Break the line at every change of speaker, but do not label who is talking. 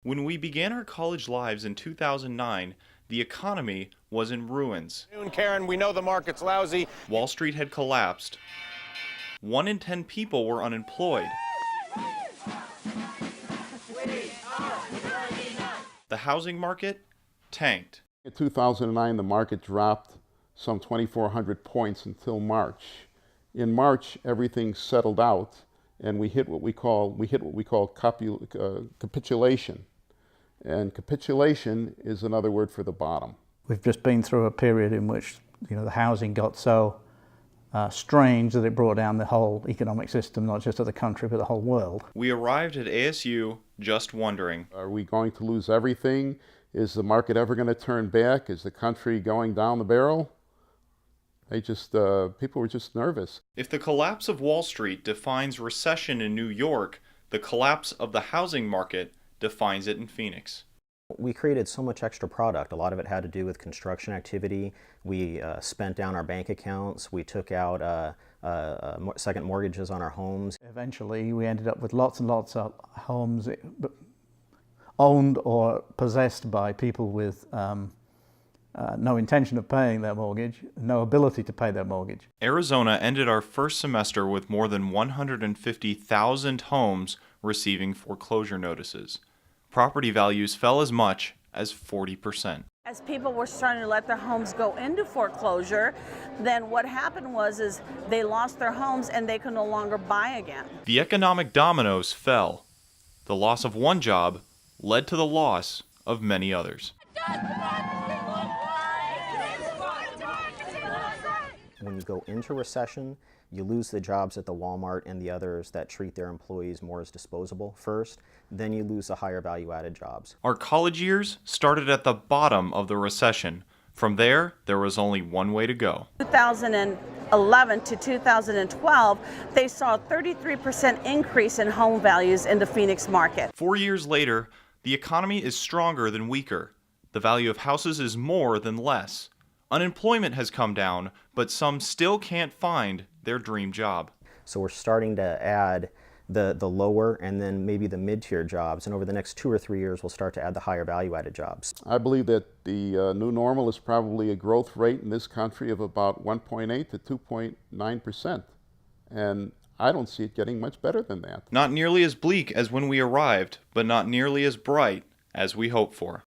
When we began our college lives in 2009, the economy was in ruins.
Karen, we know the market's lousy.
Wall Street had collapsed. 1 in 10 people were unemployed. The housing market tanked.
In 2009, the market dropped some 2,400 points until March. In March, everything settled out, and we hit what we call capitulation. And capitulation is another word for the bottom.
We've just been through a period in which the housing got so strange that it brought down the whole economic system, not just of the country, but the whole world.
We arrived at ASU just wondering.
Are we going to lose everything? Is the market ever going to turn back? Is the country going down the barrel? People were just nervous.
If the collapse of Wall Street defines recession in New York, the collapse of the housing market defines it in Phoenix.
We created so much extra product. A lot of it had to do with construction activity. We spent down our bank accounts. We took out second mortgages on our homes.
Eventually, we ended up with lots and lots of homes owned or possessed by people with no intention of paying their mortgage, no ability to pay their mortgage.
Arizona ended our first semester with more than 150,000 homes receiving foreclosure notices. Property values fell as much as 40%.
As people were starting to let their homes go into foreclosure, then what happened was they lost their homes and they could no longer buy again.
The economic dominoes fell. The loss of one job led to the loss of many others.
When you go into recession, you lose the jobs at the Walmart and the others that treat their employees more as disposable first. Then you lose the higher value-added jobs.
Our college years started at the bottom of the recession. From there was only one way to go.
2011 to 2012, they saw a 33% increase in home values in the Phoenix market.
4 years later, the economy is stronger than weaker. The value of houses is more than less. Unemployment has come down, but some still can't find their dream job.
So we're starting to add the lower and then maybe the mid-tier jobs, and over the next 2 or 3 years we'll start to add the higher value-added jobs.
I believe that the new normal is probably a growth rate in this country of about 1.8 to 2.9%. And I don't see it getting much better than that.
Not nearly as bleak as when we arrived, but not nearly as bright as we hoped for.